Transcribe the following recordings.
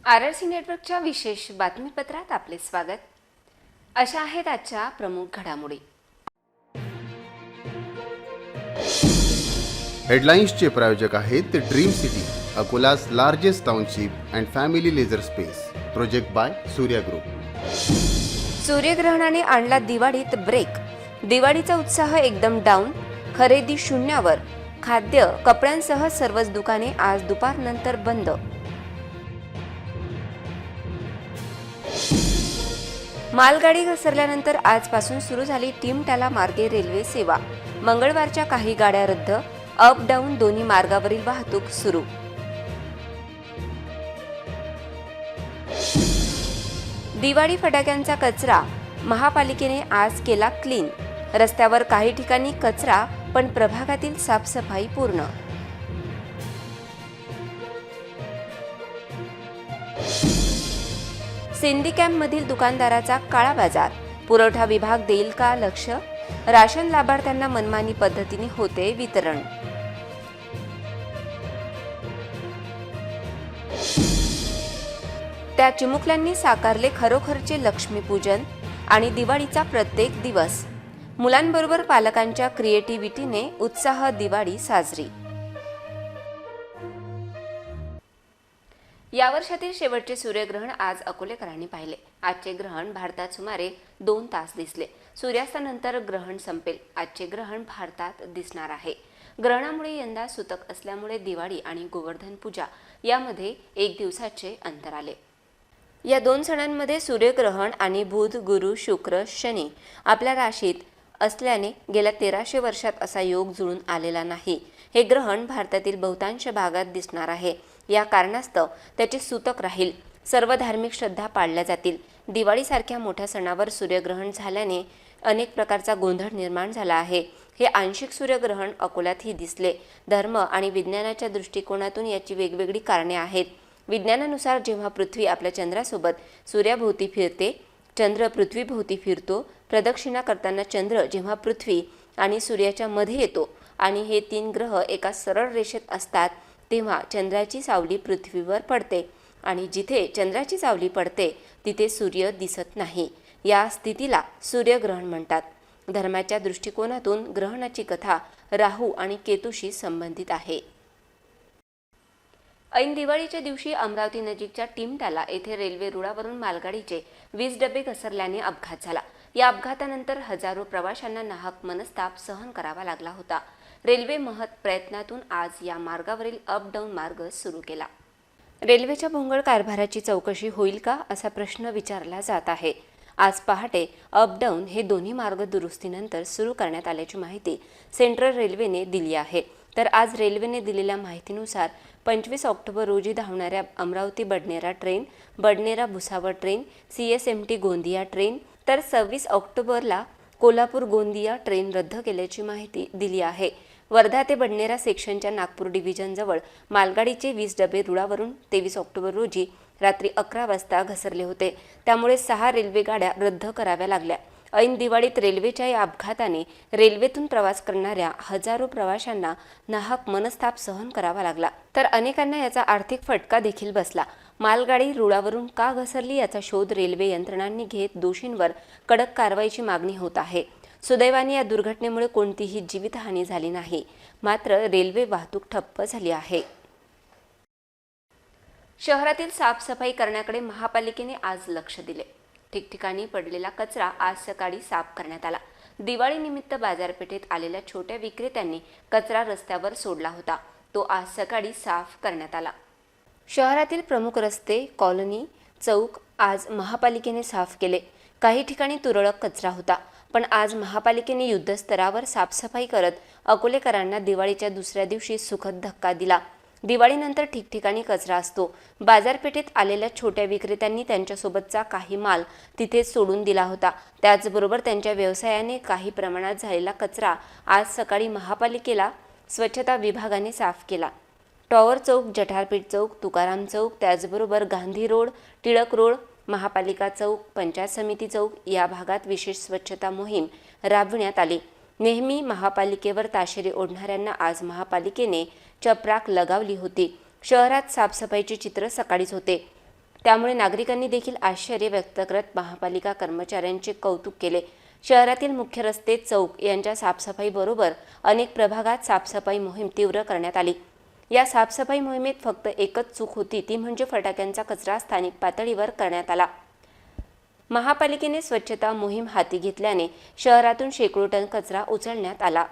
RRC नेटवर्कच्या विशेष बातमीपत्रात आपले स्वागत। अशा आहेत आजच्या प्रमुख घडामोडी। हेडलाइन्सचे प्रायोजक आहेत dream city, Akola's largest township and family leisure space, project by Surya group. सूर्यग्रहणाने आणला दिवाळीत ब्रेक, दिवाळीचा उत्साह एकदम डाऊन, खरेदी शून्यावर, खाद्य कपड्यांसह सर्वच दुकाने आज दुपारनंतर बंद। मालगाडी घसरल्यानंतर आजपासून सुरू झाली टिमटाला मार्गे रेल्वे सेवा, मंगळवारच्या काही गाड्या रद्द, अप डाऊन दोन्ही मार्गावरील वाहतूक सुरू। दिवाळी फटाक्यांचा कचरा महापालिकेने आज केला क्लीन, रस्त्यावर काही ठिकाणी कचरा पण प्रभागातील साफसफाई पूर्ण। सिंधी कॅम्पमधील दुकानदाराचा काळा बाजार, पुरवठा विभाग देईल का लक्ष, राशन लाभार्थ्यांना मनमानी पद्धतीने होते वितरण। त्या चिमुकल्यांनी साकारले खरोखरचे लक्ष्मीपूजन आणि दिवाळीचा प्रत्येक दिवस, मुलांबरोबर पालकांच्या क्रिएटिव्हिटीने उत्साह दिवाळी साजरी। या वर्षातील शेवटचे सूर्यग्रहण आज अकोलेकरांनी पाहिले। आजचे ग्रहण भारतात सुमारे 2 तास दिसले। सूर्यास्तानंतर ग्रहण संपेल। आजचे ग्रहण भारतात दिसणार आहे। ग्रहणामुळे यंदा सुतक असल्यामुळे दिवाळी आणि गोवर्धन पूजा यामध्ये 1 दिवसाचे अंतर आले। या 2 सणांमध्ये सूर्यग्रहण आणि बुध, गुरु, शुक्र, शनी आपल्या राशीत असल्याने गेल्या 1300 वर्षात असा योग जुळून आलेला नाही। हे ग्रहण भारतातील बहुतांश भागात दिसणार आहे। या कारणास्तव त्याचे सूतक राहील। सर्व धार्मिक श्रद्धा पाळल्या जातील। दिवाळीसारख्या मोठ्या सणावर सूर्यग्रहण झाल्याने अनेक प्रकारचा गोंधळ निर्माण झाला आहे। हे आंशिक सूर्यग्रहण अकोल्यातही दिसले। धर्म आणि विज्ञानाच्या दृष्टिकोनातून याची वेगवेगळी कारणे आहेत। विज्ञानानुसार जेव्हा पृथ्वी आपल्या चंद्रासोबत सूर्याभोवती फिरते, चंद्र पृथ्वीभोवती फिरतो, प्रदक्षिणा करताना चंद्र जेव्हा पृथ्वी आणि सूर्याच्या मध्ये येतो आणि हे 3 ग्रह एका सरळ रेषेत असतात, तेव्हा चंद्राची सावली पृथ्वीवर पडते आणि जिथे चंद्राची सावली पडते तिथे सूर्य दिसत नाही। या स्थितीला सूर्यग्रहण म्हणतात। धर्माच्या दृष्टिकोनातून ग्रहणाची कथा राहू आणि केतूशी संबंधित आहे। ऐन दिवाळीच्या दिवशी अमरावती नजीकच्या टिमटाला येथे रेल्वे रुळावरून मालगाडीचे 20 डबे घसरल्याने अपघात झाला। या अपघातानंतर हजारो प्रवाशांना नाहक मनस्ताप सहन करावा लागला होता। रेल्वे महत् प्रयत्नातून आज या मार्गावरील अप डाऊन मार्ग सुरू केला। रेल्वेच्या भोंगळ कारभाराची चौकशी होईल का असा प्रश्न विचारला जात आहे। आज पहाटे अप डाऊन हे दोन्ही मार्ग दुरुस्तीनंतर सुरू करण्यात आल्याची माहिती सेंट्रल रेल्वेने दिली आहे। तर आज रेल्वेने दिलेल्या माहितीनुसार 25 ऑक्टोबर रोजी धावणाऱ्या Amravati Badnera train, Badnera Bhusawal train, CSMT Gondia train, तर 26 ऑक्टोबरला कोल्हापूर गोंदिया ट्रेन रद्द केल्याची माहिती दिली आहे। वर्धा ते बडनेरा सेक्शनच्या नागपूर डिव्हिजनजवळ मालगाडीचे 20 डबे रुळावरून 23 ऑक्टोबर रोजी रात्री 11 वाजता घसरले होते। त्यामुळे 6 रेल्वे गाड्या रद्द कराव्या लागल्या। ऐन दिवाळीत रेल्वेच्या या अपघाताने रेल्वेतून प्रवास करणाऱ्या हजारो प्रवाशांना नाहक मनस्ताप सहन करावा लागला, तर अनेकांना याचा आर्थिक फटका देखील बसला। मालगाडी रुळावरून का घसरली याचा शोध रेल्वे यंत्रणांनी घेत दोषींवर कडक कारवाईची मागणी होत आहे। सुदैवाने या दुर्घटनेमुळे कोणतीही जीवितहानी झाली नाही, मात्र रेल्वे वाहतूक ठप्प झाली आहे। शहरातील साफसफाई करण्याकडे महापालिकेने आज लक्ष दिले। ठिकठिकाणी पडलेला कचरा आज सकाळी साफ करण्यात आला। दिवाळीनिमित्त बाजारपेठेत आलेल्या छोट्या विक्रेत्यांनी कचरा रस्त्यावर सोडला होता, तो आज सकाळी साफ करण्यात आला। शहरातील प्रमुख रस्ते, कॉलनी, चौक आज महापालिकेने साफ केले। काही ठिकाणी तुरळक कचरा होता, पण आज महापालिकेने युद्धस्तरावर साफसफाई करत अकोलेकरांना दिवाळीच्या दुसऱ्या दिवशी सुखद धक्का दिला। दिवाळीनंतर ठिकठिकाणी कचरा असतो। बाजारपेठेत आलेल्या छोट्या विक्रेत्यांनी त्यांच्यासोबतचा काही माल तिथेच सोडून दिला होता। त्याचबरोबर त्यांच्या व्यवसायाने काही प्रमाणात झालेला कचरा आज सकाळी महापालिकेला स्वच्छता विभागाने साफ केला। टॉवर चौक, जठारपीठ चौक, तुकाराम चौक, त्याचबरोबर गांधी रोड, टिळक रोड, महापालिका चौक, पंचायत समिती चौक या भागात विशेष स्वच्छता मोहीम राबविण्यात आली। नेहमी महापालिकेवर ताशेरे ओढणाऱ्यांना आज महापालिकेने चपराक लगावली होती। शहरात साफसफाईचे चित्र सकाळीच होते। त्यामुळे नागरिकांनी देखील आश्चर्य व्यक्त करत महापालिका कर्मचाऱ्यांचे कौतुक केले. शहरातील मुख्य रस्ते, चौक यांच्या साफसफाईबरोबर अनेक प्रभागात साफसफाई मोहीम तीव्र करण्यात आली. या साफसफाई मोहिमेत फक्त एकच चूक होती, ती म्हणजे फटाक्यांचा कचरा स्थानिक पातळीवर करण्यात आला. महापालिकेने स्वच्छता मोहीम हाती घेतल्याने शहरातून शेकडो टन कचरा उचलण्यात आला.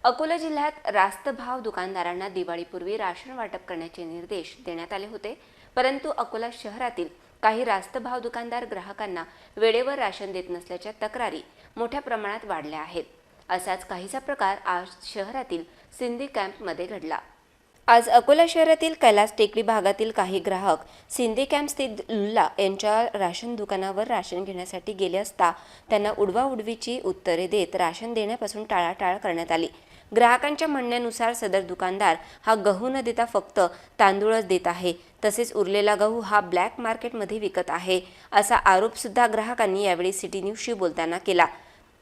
अकोला जिल्ह्यात रास्त भाव दुकानदारांना दिवाळीपूर्वी राशन वाटप करण्याचे निर्देश देण्यात आले होते, परंतु अकोला शहरातील काही रास्त भाव दुकानदार ग्राहकांना वेळेवर राशन देत नसल्याच्या तक्रारी मोठ्या प्रमाणात वाढल्या आहेत. असाच काहीसा प्रकार आज शहरातील सिंधी कॅम्पमध्ये घडला. आज अकोला शहरातील कैलास टेकडी भागातील काही ग्राहक सिंधी कॅम्प स्थित लुल्ला यांच्या राशन दुकानावर राशन घेण्यासाठी गेले असता त्यांना उडवाउडवीची उत्तरे देत राशन देण्यापासून टाळाटाळ करण्यात आली. ग्राहकांच्या म्हणण्यानुसार सदर दुकानदार हा गहू न देता फक्त तांदूळच देत आहे, तसेच उरलेला गहू हा ब्लॅक मार्केटमध्ये विकत आहे, असा आरोप सुद्धा ग्राहकांनी यावेळी सिटी न्यूजशी बोलताना केला.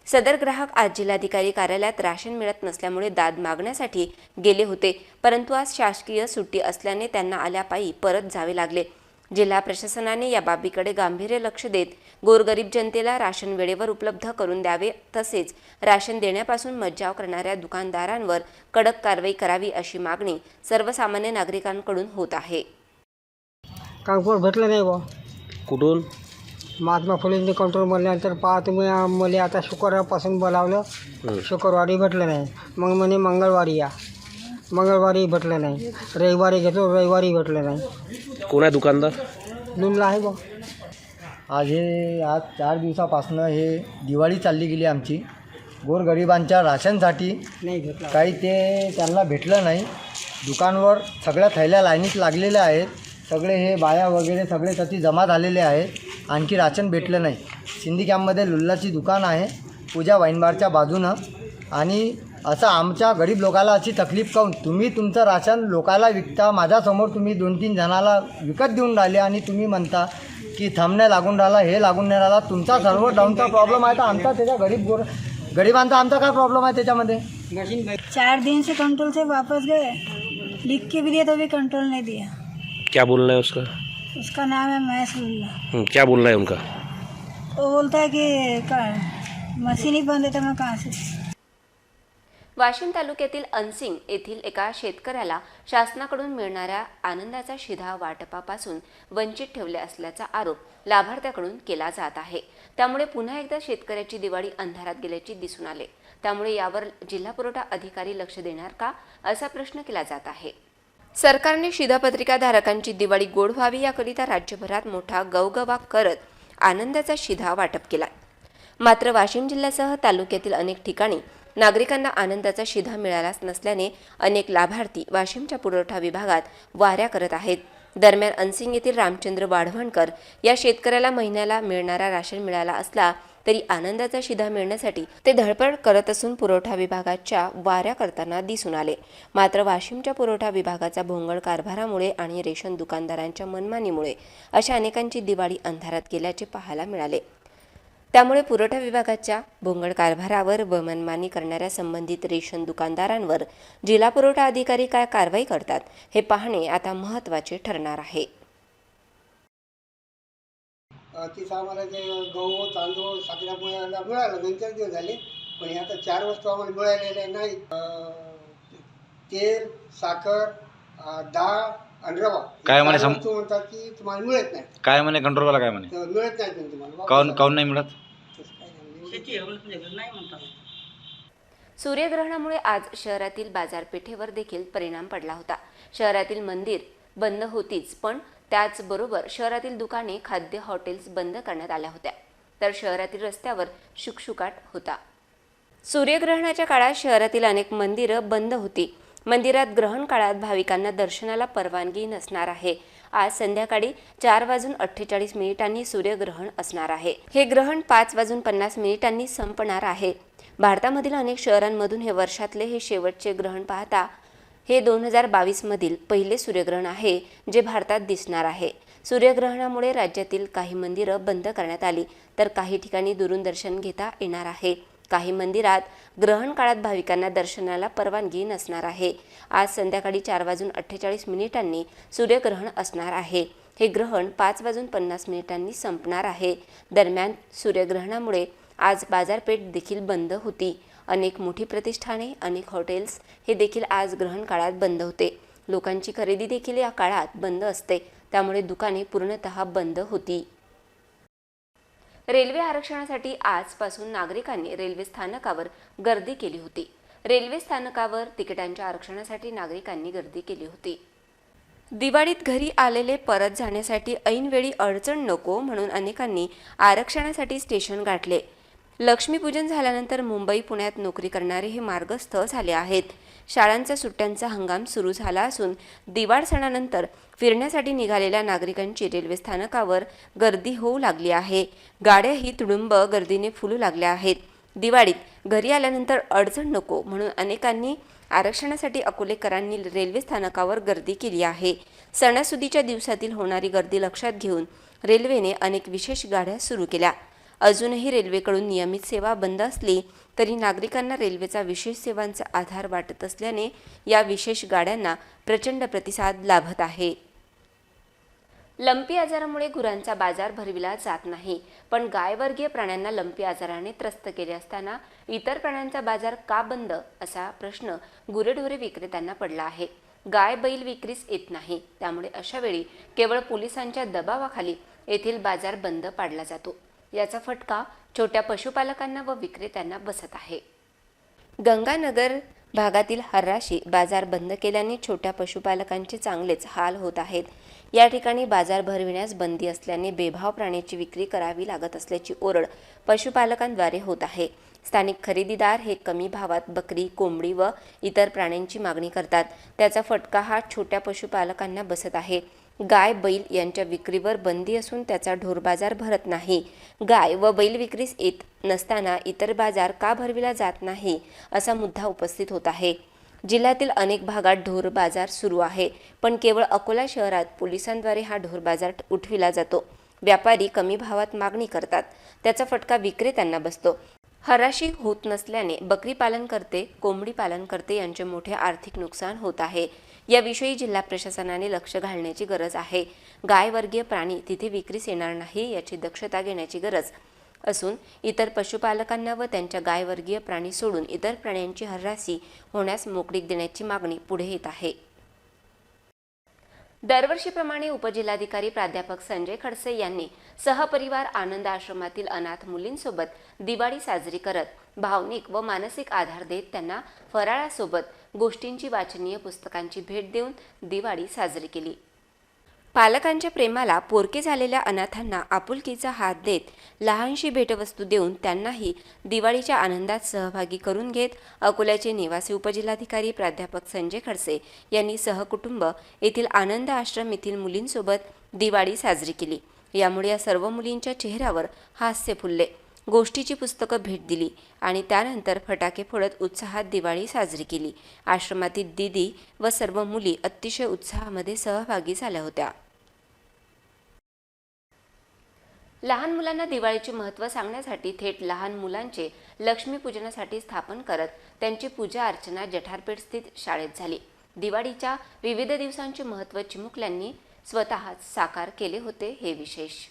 सदर ग्राहक आज जिल्हाधिकारी कार्यालयात राशन मिळत नसल्यामुळे दाद मागण्यासाठी गेले होते, परंतु आज शासकीय सुट्टी असल्याने त्यांना आल्यापायी परत जावे लागले. जिल्हा प्रशासनाने या बाबीकडे गांभीर्य लक्ष देत गोरगरीब जनतेला राशन वेळेवर उपलब्ध करून द्यावे, तसेच राशन देण्यापासून मज्जाव करणाऱ्या दुकानदारांवर कडक कारवाई करावी अशी मागणी सर्वसामान्य नागरिकांकडून होत आहे. कागद भेटलं नाही बा. कुठून? महात्मा फुलेंचे कंट्रोल म्हणल्यानंतर पहा तुम्ही मला आता शुक्रवारपासून बोलावलं, शुक्रवारी भेटलं नाही. मग म्हणे मंगळवारी या, मंगळवारी भेटलं नाही. रविवारी घेतो, रविवारी भेटलं नाही. कोण आहे दुकानदार? लुल्ला आहे बा. आज 4 दिवसापासून हे दिवाळी चालली गेली आमची. गोरगरिबांच्या राशनसाठी नाही भेटला. काही ते त्यांना भेटलं नाही. दुकानवर सगळ्या थैल्या लाईनीत लागलेल्या आहेत. सगळे हे बाया वगैरे सगळे त्याची जमा झालेले आहेत. आणखी राशन भेटलं नाही. सिंधी कॅम्पमध्ये लुल्लाची दुकान आहे पूजा वाईनबारच्या बाजूनं. आणि असं आमच्या गरीब लोकाला अशी तकलीफ काऊन? तुम्ही तुमचं राशन लोकाला विकता. माझ्यासमोर तुम्ही 2-3 जणाला विकत देऊन राहिले आणि तुम्ही म्हणता की थंब नाही लागून राहिला, हे लागून नाही राहिला. तुमचा सर्व डाऊनचा प्रॉब्लेम आहे, तर आमचा त्याच्या गरिबांचा आमचा काय प्रॉब्लेम आहे त्याच्यामध्ये? 4 दिन से कंट्रोल से वापस गए, लिख के भी दिया तो भी कंट्रोल नहीं दिया. क्या बोलना है उसका? उसका नाम है महेश लुल्ला. क्या बोलना है उनका? वो बोलता है कि मशीन ही बंद है तो मैं कहाँ से. वाशिम तालुक्यातील अनसिंग येथील एका शेतकऱ्याला शासनाकडून मिळणाऱ्या आनंदाचा शिधा वाटपापासून वंचित ठेवले असल्याचा आरोप लाभार्थ्याकडून केला जात आहे. त्यामुळे पुन्हा एकदा शेतकऱ्याची दिवाळी अंधारात गेल्याचे दिसून आले. त्यामुळे यावर जिल्हा पुरवठा अधिकारी लक्ष देणार का, असा प्रश्न केला जात आहे. सरकारने शिधापत्रिका धारकांची दिवाळी गोड व्हावी याकरिता राज्यभरात मोठा गवगवा करत आनंदाचा शिधा वाटप केला. मात्र वाशिम जिल्ह्यासह तालुक्यातील अनेक ठिकाणी नागरिकांना आनंदाचा शिधा मिळालाच नसल्याने अनेक लाभार्थी वाशिमच्या पुरवठा विभागात वाऱ्या करत आहेत. दरम्यान अनसिंग येथील रामचंद्र वाढवणकर या शेतकऱ्याला महिन्याला मिळणारा राशन मिळाला असला तरी आनंदाचा शिधा मिळण्यासाठी ते धडपड करत असून पुरवठा विभागाच्या वाऱ्या करताना दिसून आले. मात्र वाशिमच्या पुरवठा विभागाचा भोंगळ कारभारामुळे आणि रेशन दुकानदारांच्या मनमानीमुळे अशा अनेकांची दिवाळी अंधारात गेल्याचे पाहायला मिळाले. त्यामुळे पुरवठा विभागाच्या भोंगळ कारभारावर व मनमानी करणाऱ्या संबंधित रेशन दुकानदारांवर जिल्हा पुरवठा अधिकारी काय कारवाई करतात हे पाहणे आता महत्त्वाचे ठरणार आहे. तिथं आम्हाला ते गहू, तांदूळ, साखऱ्या मिळालं 2-4 दिवस झाले, पण हे आता 4 वस्तू आम्हाला मिळालेल्या नाही. तेल, साखर, डाळ आणि रवा. काय म्हणे वस्तू म्हणतात की तुम्हाला मिळत नाही. काय म्हणे कंट्रोलवाला? काय म्हणे मिळत नाही तुम्हाला. काऊन नाही मिळत? सूर्यग्रहणामुळे आज शहरातील बाजारपेठेवर देखील परिणाम पडला होता. शहरातील मंदिर बंद होतीच, पण त्याचबरोबर शहरातील दुकाने, खाद्य, हॉटेल्स बंद करण्यात आल्या होत्या. तर शहरातील रस्त्यावर शुकशुकाट होता. सूर्यग्रहणाच्या काळात शहरातील अनेक मंदिरं बंद होती. मंदिरात ग्रहण काळात भाविकांना दर्शनाला परवानगी नसणार आहे. आज संध्याकाळी 4:48 सूर्यग्रहण असणार आहे. हे ग्रहण 5:50 संपणार आहे. भारतामधील अनेक शहरांमधून हे वर्षातले हे शेवटचे ग्रहण पाहता हे 2022 मधील पहिले सूर्यग्रहण आहे जे भारतात दिसणार आहे. सूर्यग्रहणामुळे राज्यातील काही मंदिरं बंद करण्यात आली, तर काही ठिकाणी दुरून दर्शन घेता येणार आहे. काही मंदिरात ग्रहण काळात भाविकांना दर्शनाला परवानगी नसणार आहे. आज संध्याकाळी 4:48 सूर्यग्रहण असणार आहे. हे ग्रहण 5:50 संपणार आहे. दरम्यान सूर्यग्रहणामुळे आज बाजारपेठ देखील बंद होती. अनेक मोठी प्रतिष्ठाने, अनेक हॉटेल्स हे देखील आज ग्रहण काळात बंद होते. लोकांची खरेदी देखील या काळात बंद असते, त्यामुळे दुकाने पूर्णतः बंद होती. रेल्वे आरक्षणासाठी आजपासून नागरिकांनी रेल्वे स्थानकावर गर्दी केली होती. रेल्वे स्थानकावर तिकिटांच्या आरक्षणासाठी नागरिकांनी गर्दी केली होती. दिवाळीत घरी आलेले परत जाण्यासाठी ऐनवेळी अडचण नको म्हणून अनेकांनी आरक्षणासाठी स्टेशन गाठले. लक्ष्मीपूजन झाल्यानंतर मुंबई पुण्यात नोकरी करणारे हे मार्गस्थ झाले आहेत. शाळांचा सुट्ट्यांचा हंगाम सुरू झाला असून दिवाळ सणानंतर फिरण्यासाठी निघालेल्या नागरिकांची रेल्वे स्थानकावर गर्दी होऊ लागली आहे. गाड्याही तुडुंब गर्दीने फुलू लागल्या आहेत. दिवाळीत घरी आल्यानंतर अडचण नको म्हणून अनेकांनी आरक्षणासाठी अकोलेकरांनी रेल्वे स्थानकावर गर्दी केली आहे. सणासुदीच्या दिवसातील होणारी गर्दी लक्षात घेऊन रेल्वेने अनेक विशेष गाड्या सुरू केल्या. अजूनही रेल्वेकडून नियमित सेवा बंद असली तरी नागरिकांना रेल्वेचा विशेष सेवांचा आधार वाटत असल्याने या विशेष गाड्यांना प्रचंड प्रतिसाद लाभत आहे. लंपी आजारामुळे गुरांचा बाजार भरविला जात नाही, पण गायवर्गीय प्राण्यांना लंपी आजाराने त्रस्त केले असताना इतर प्राण्यांचा बाजार का बंद असा प्रश्न गुरेढोरे विक्रेत्यांना पडला आहे. गाय बैल विक्रीस येत नाही, त्यामुळे अशा वेळी केवळ पोलिसांच्या दबावाखाली येथील बाजार बंद पाडला जातो. याचा फटका छोट्या पशुपालकांना व विक्रेत्यांना बसत आहे. गंगानगर भागातील हर्राशी बाजार बंद केल्याने छोट्या पशुपालकांचे चांगलेच हाल होत आहेत. या ठिकाणी बाजार भरविण्यास बंदी असल्याने बेभाव प्राण्याची विक्री करावी लागत असल्याची ओरड पशुपालकांद्वारे होत आहे. स्थानिक खरेदीदार हे कमी भावात बकरी, कोंबडी व इतर प्राण्यांची मागणी करतात. त्याचा फटका हा छोट्या पशुपालकांना बसत आहे. गाय बैल यांच्या विक्रीवर बंदी असून त्याचा ढोर बाजार भरत नाही. गाय व बैल विक्रीस येत नसताना इतर बाजार का भरविला जात नाही असा मुद्दा उपस्थित होत आहे. जिल्ह्यातील अनेक भागात ढोर बाजार सुरू आहे, पण केवळ अकोला शहरात पोलिसांद्वारे हा ढोर बाजार उठविला जातो. व्यापारी कमी भावात मागणी करतात, त्याचा फटका विक्रेत्यांना बसतो. हराशी होत नसल्याने बकरी पालन करते, कोंबडी पालन करते यांचे मोठे आर्थिक नुकसान होत आहे. याविषयी जिल्हा प्रशासनाने लक्ष घालण्याची गरज आहे. गायवर्गीय प्राणी तिथे विक्रीस येणार नाही याची दक्षता घेण्याची गरज असून इतर पशुपालकांना व त्यांच्या गायवर्गीय प्राणी सोडून इतर प्राण्यांची हराशी होण्यास मोकळीक देण्याची मागणी पुढे येत आहे. दरवर्षीप्रमाणे उपजिल्हाधिकारी प्राध्यापक संजय खडसे यांनी सहपरिवार आनंद आश्रमातील अनाथ मुलींसोबत दिवाळी साजरी करत भावनिक व मानसिक आधार देत त्यांना फराळासोबत गोष्टींची वाचनीय पुस्तकांची भेट देऊन दिवाळी साजरी केली. पालकांच्या प्रेमाला पोरके झालेल्या अनाथांना आपुलकीचा हात देत लहानशी भेटवस्तू देऊन त्यांनाही दिवाळीच्या आनंदात सहभागी करून घेत अकोल्याचे निवासी उपजिल्हाधिकारी प्राध्यापक संजय खडसे यांनी सहकुटुंब येथील आनंद आश्रम येथील मुलींसोबत दिवाळी साजरी केली. यामुळे या सर्व मुलींच्या चेहऱ्यावर हास्य फुलले. गोष्टीची पुस्तकं भेट दिली आणि त्यानंतर फटाके फोडत उत्साहात दिवाळी साजरी केली. आश्रमातील दीदी व सर्व मुली अतिशय उत्साहामध्ये सहभागी झाल्या होत्या. लहान मुलांना दिवाळीचे महत्त्व सांगण्यासाठी थेट लहान मुलांचे लक्ष्मीपूजनासाठी स्थापन करत त्यांची पूजा अर्चना जठारपेठ स्थित शाळेत झाली. दिवाळीच्या विविध दिवसांचे महत्त्व चिमुकल्यांनी स्वतःच साकार केले होते हे विशेष.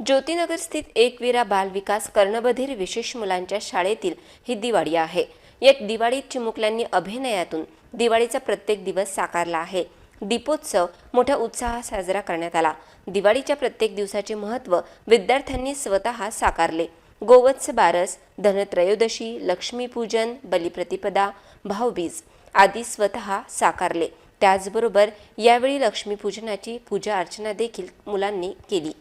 ज्योतिनगर स्थित एकवीरा बाल विकास कर्णबधीर विशेष मुलांच्या शाळेतील ही दिवाळी आहे. या दिवाळीत चिमुकल्यांनी अभिनयातून दिवाळीचा प्रत्येक दिवस साकारला आहे. दीपोत्सव मोठ्या उत्साहात साजरा करण्यात आला. दिवाळीच्या प्रत्येक दिवसाचे महत्त्व विद्यार्थ्यांनी स्वतः साकारले. गोवत्स बारस, धनत्रयोदशी, लक्ष्मीपूजन, बलिप्रतिपदा, भाऊबीज आदी स्वतः साकारले. त्याचबरोबर यावेळी लक्ष्मीपूजनाची पूजा अर्चना देखील मुलांनी केली.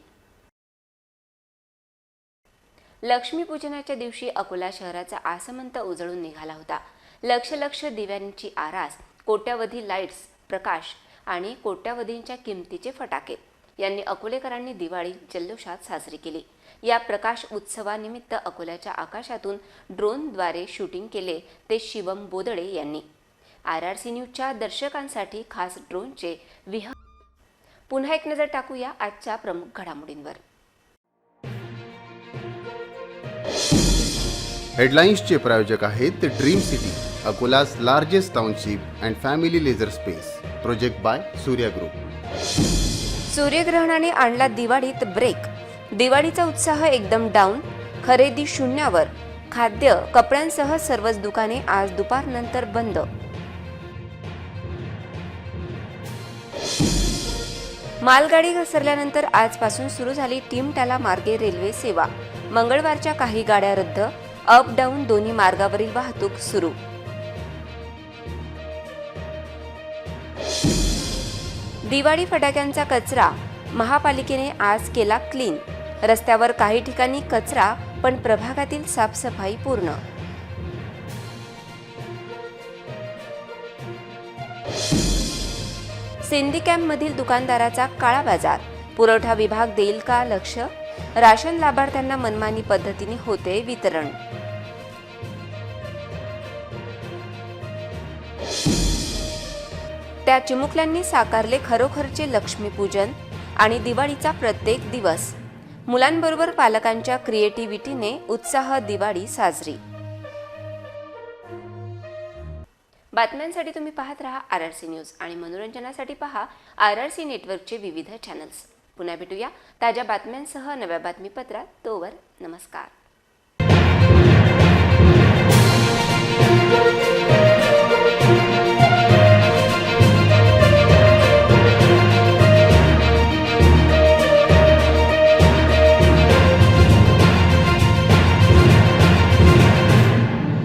लक्ष्मीपूजनाच्या दिवशी अकोला शहराचा आसमंत उजळून निघाला होता. लक्ष दिव्यांची आरास, कोट्यावधी लाईट्स, प्रकाश आणि कोट्यावधींच्या किमतीचे फटाके यांनी अकोलेकरांनी दिवाळी जल्लोषात साजरी केली. या प्रकाश उत्सवानिमित्त अकोल्याच्या आकाशातून ड्रोनद्वारे शूटिंग केले ते शिवम बोदडे यांनी. RRC न्यूजच्या दर्शकांसाठी खास ड्रोनचे पुन्हा एक नजर टाकूया आजच्या प्रमुख घडामोडींवर. हेडलाईन्सचे प्रायोजक आहेत dream city, Akola's largest township and family leisure space. Project by Surya group. सूर्यग्रहणाने आणला दिवाळीत ब्रेक. दिवाळीचा उत्साह एकदम डाऊन. खरेदी शून्यावर. खाद्य, कपड्यांसह सर्वच दुकाने आज दुपारनंतर बंद. मालगाडी घसरल्यानंतर आजपासून सुरू झाली टीमटाला मार्गे रेल्वे सेवा. मंगळवारच्या काही गाड्या रद्द. अप डाऊन दोन्ही मार्गावरील वाहतूक सुरू. दिवाळी फटाक्यांचा कचरा महापालिकेने आज केला क्लीन. रस्त्यावर काही ठिकाणी कचरा, पण प्रभागातील साफसफाई पूर्ण. सिंधी कॅम्पमधील दुकानदाराचा काळा बाजार. पुरवठा विभाग देईल का लक्ष? राशन लाभार्थ्यांना मनमानी पद्धतीने होते वितरण. त्या चिमुकल्यांनी साकारले खरोखरचे लक्ष्मीपूजन आणि दिवाळीचा प्रत्येक दिवस. मुलांबरोबर पालकांच्या क्रिएटिव्हिटीने उत्साह दिवाळी साजरी. बातम्यांसाठी तुम्ही पाहत रहा RRC न्यूज आणि मनोरंजनासाठी पहा RRC नेटवर्कचे विविध चॅनल्स. पुन्हा भेटूया ताज्या बातम्यांसह नव्या बातमीपत्रात. तोवर नमस्कार.